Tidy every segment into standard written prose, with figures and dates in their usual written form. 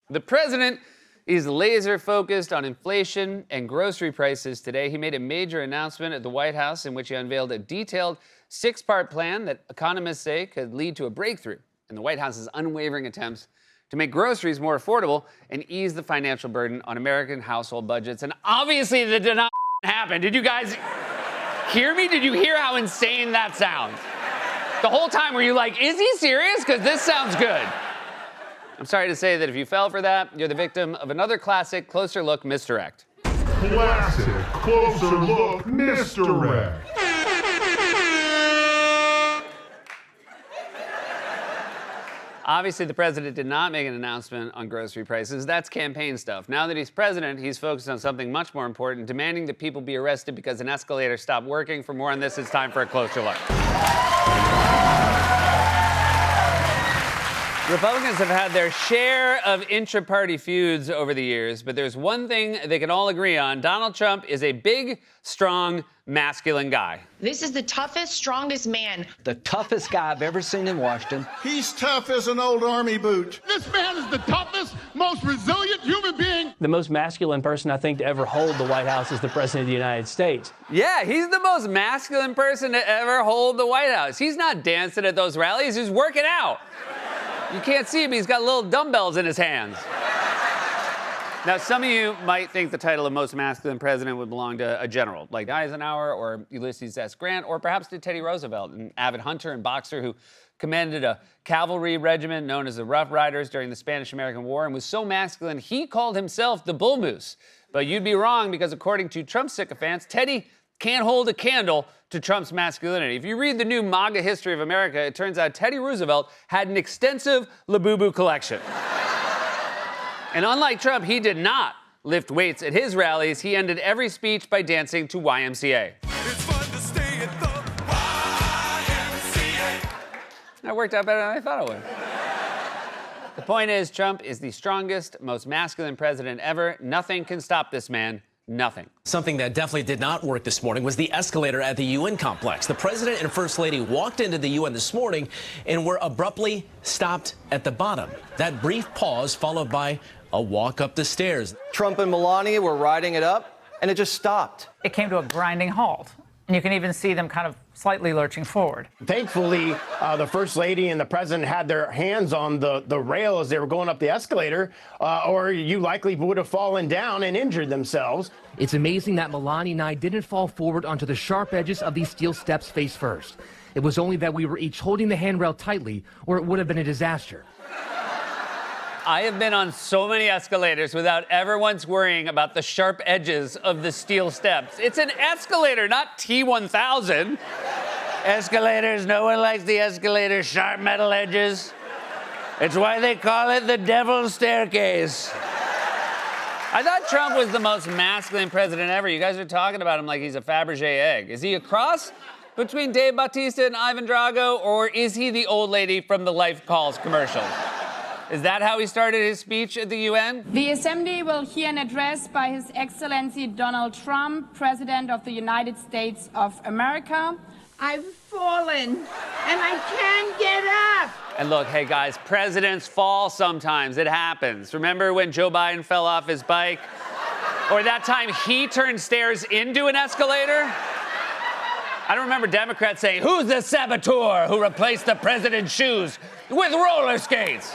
The president is laser focused on inflation and grocery prices today. He made a major announcement at the White House in which he unveiled a detailed 6-part plan that economists say could lead to a breakthrough in the White House's unwavering attempts to make groceries more affordable and ease the financial burden on American household budgets. And obviously that did not happen. Did you guys hear me? Did you hear how insane that sounds? The whole time were you like, is he serious? Because this sounds good. I'm sorry to say that if you fell for that, you're the victim of another classic Closer Look misdirect. Classic Closer Look misdirect. Obviously, the president did not make an announcement on grocery prices. That's campaign stuff. Now that he's president, he's focused on something much more important, demanding that people be arrested because an escalator stopped working. For more on this, it's time for a Closer Look. Republicans have had their share of intra-party feuds over the years, but there's one thing they can all agree on. Donald Trump is a big, strong, masculine guy. This is the toughest, strongest man. The toughest guy I've ever seen in Washington. He's tough as an old army boot. This man is the toughest, most resilient human being. The most masculine person, I think, to ever hold the White House is the President of the United States. Yeah, he's the most masculine person to ever hold the White House. He's not dancing at those rallies, he's working out. You can't see him, he's got little dumbbells in his hands. Now, some of you might think the title of most masculine president would belong to a general, like Eisenhower or Ulysses S. Grant, or perhaps to Teddy Roosevelt, an avid hunter and boxer who commanded a cavalry regiment known as the Rough Riders during the Spanish-American War and was so masculine he called himself the Bull Moose. But you'd be wrong because according to Trump sycophants, Teddy can't hold a candle to Trump's masculinity. If you read the new MAGA history of America, it turns out Teddy Roosevelt had an extensive Labubu collection. And unlike Trump, he did not lift weights at his rallies. He ended every speech by dancing to YMCA. It's fun to stay at the YMCA. That worked out better than I thought it would. The point is, Trump is the strongest, most masculine president ever. Nothing can stop this man. Nothing. Something that definitely did not work this morning was the escalator at the UN complex. The president and first lady walked into the UN this morning and were abruptly stopped at the bottom. That brief pause followed by a walk up the stairs. Trump and Melania were riding it up, and it just stopped. It came to a grinding halt. And you can even see them kind of slightly lurching forward. Thankfully, the First Lady and the President had their hands on the rail as they were going up the escalator, or you likely would have fallen down and injured themselves. It's amazing that Melania and I didn't fall forward onto the sharp edges of these steel steps face first. It was only that we were each holding the handrail tightly, or it would have been a disaster. I have been on so many escalators without ever once worrying about the sharp edges of the steel steps. It's an escalator, not T-1000. Escalators, no one likes the escalator's sharp metal edges. It's why they call it the devil's staircase. I thought Trump was the most masculine president ever. You guys are talking about him like he's a Fabergé egg. Is he a cross between Dave Bautista and Ivan Drago, or is he the old lady from the Life Calls commercial? Is that how he started his speech at the UN? The Assembly will hear an address by His Excellency Donald Trump, President of the United States of America. I've fallen, and I can't get up. And look, hey guys, presidents fall sometimes. It happens. Remember when Joe Biden fell off his bike? Or that time he turned stairs into an escalator? I don't remember Democrats saying, "Who's the saboteur who replaced the president's shoes with roller skates?"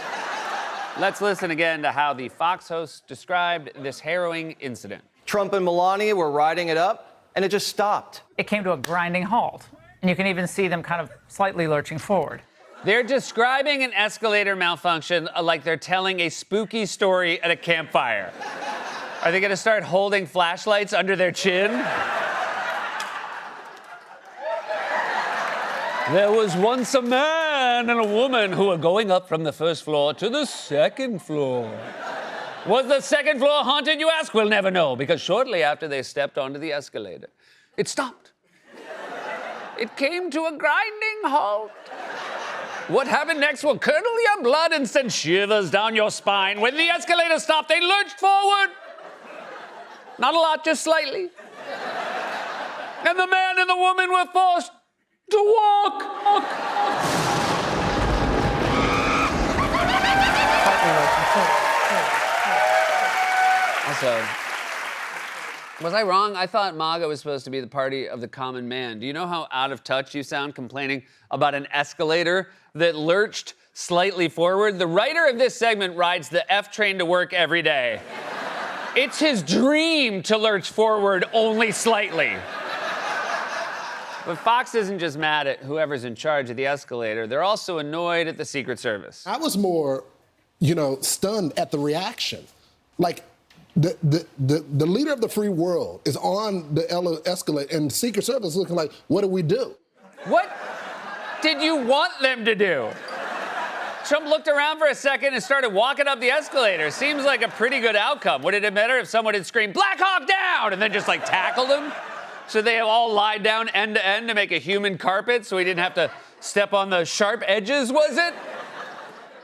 Let's listen again to how the Fox host described this harrowing incident. Trump and Melania were riding it up, and it just stopped. It came to a grinding halt. And you can even see them kind of slightly lurching forward. They're describing an escalator malfunction like they're telling a spooky story at a campfire. Are they going to start holding flashlights under their chin? There was once a man and a woman who were going up from the first floor to the second floor. Was the second floor haunted, you ask? We'll never know, because shortly after they stepped onto the escalator, it stopped. It came to a grinding halt. What happened next will curdle your blood and send shivers down your spine. When the escalator stopped, they lurched forward. Not a lot, just slightly. And the man and the woman were forced to walk. episode. Was I wrong? I thought MAGA was supposed to be the party of the common man. Do you know how out of touch you sound complaining about an escalator that lurched slightly forward? The writer of this segment rides the F train to work every day. It's his dream to lurch forward only slightly. But Fox isn't just mad at whoever's in charge of the escalator. They're also annoyed at the Secret Service. I was more, stunned at the reaction. Like, the leader of the free world is on the escalator, and the Secret Service looking like, what do we do? What did you want them to do? Trump looked around for a second and started walking up the escalator. Seems like a pretty good outcome. Would it have mattered if someone had screamed, "Black Hawk down!" and then just tackled him? So they have all lied down end to end to make a human carpet so he didn't have to step on the sharp edges, was it?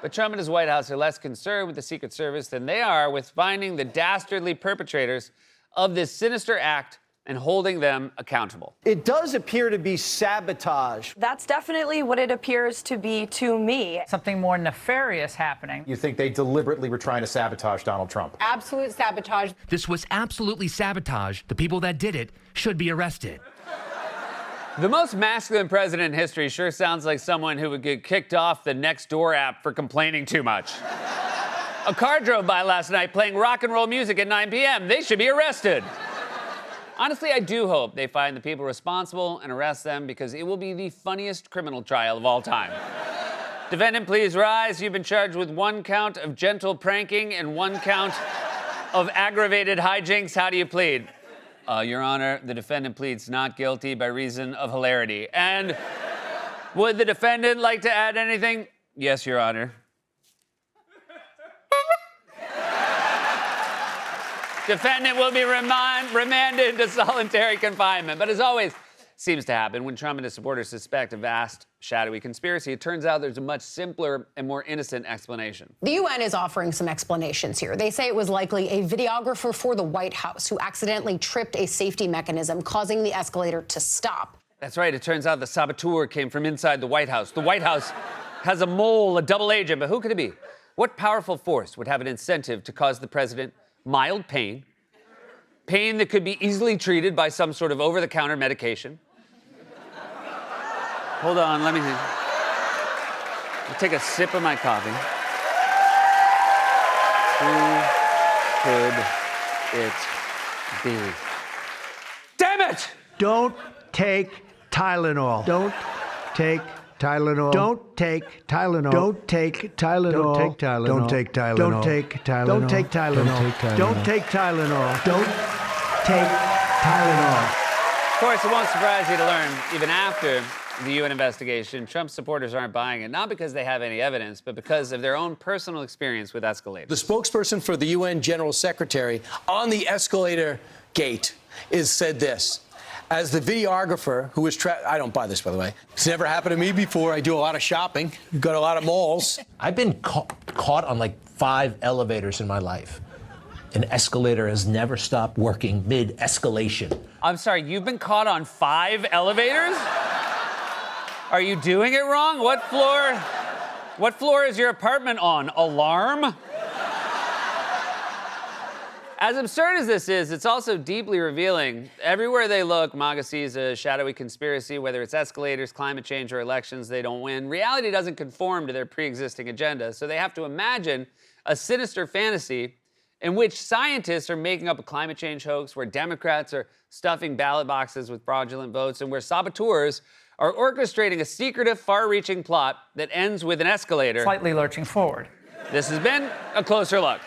But Trump and his White House are less concerned with the Secret Service than they are with finding the dastardly perpetrators of this sinister act and holding them accountable. It does appear to be sabotage. That's definitely what it appears to be to me. Something more nefarious happening. You think they deliberately were trying to sabotage Donald Trump? Absolute sabotage. This was absolutely sabotage. The people that did it should be arrested. The most masculine president in history sure sounds like someone who would get kicked off the Nextdoor app for complaining too much. A car drove by last night playing rock and roll music at 9 p.m. They should be arrested. Honestly, I do hope they find the people responsible and arrest them because it will be the funniest criminal trial of all time. Defendant, please rise. You've been charged with 1 count of gentle pranking and 1 count of aggravated hijinks. How do you plead? Your Honor, the defendant pleads not guilty by reason of hilarity. And would the defendant like to add anything? Yes, Your Honor. Defendant will be remanded to solitary confinement. But as always seems to happen, when Trump and his supporters suspect a vast, shadowy conspiracy, it turns out there's a much simpler and more innocent explanation. The UN is offering some explanations here. They say it was likely a videographer for the White House who accidentally tripped a safety mechanism, causing the escalator to stop. That's right. It turns out the saboteur came from inside the White House. The White House has a mole, a double agent, but who could it be? What powerful force would have an incentive to cause the president mild pain that could be easily treated by some sort of over-the-counter medication? Hold on, let me I'll take a sip of my coffee. Who could it be? Damn it! Don't take Tylenol. Don't take Tylenol. Don't take Tylenol. Don't take Tylenol. Don't take Tylenol. Don't take Tylenol. Don't take Tylenol. Don't take Tylenol. Don't take Tylenol. Don't take Tylenol. Of course, it won't surprise you to learn, even after the UN investigation, Trump's supporters aren't buying it, not because they have any evidence, but because of their own personal experience with escalators. The spokesperson for the UN General Secretary on the escalator gate said this. As the videographer who was I don't buy this, by the way. It's never happened to me before. I do a lot of shopping. Go to a lot of malls. I've been caught on 5 elevators in my life. An escalator has never stopped working mid-escalation. I'm sorry, you've been caught on 5 elevators? Are you doing it wrong? What floor is your apartment on? Alarm? As absurd as this is, it's also deeply revealing. Everywhere they look, MAGA sees a shadowy conspiracy, whether it's escalators, climate change, or elections, they don't win. Reality doesn't conform to their pre-existing agenda, so they have to imagine a sinister fantasy in which scientists are making up a climate change hoax, where Democrats are stuffing ballot boxes with fraudulent votes, and where saboteurs are orchestrating a secretive, far-reaching plot that ends with an escalator slightly lurching forward. This has been A Closer Look.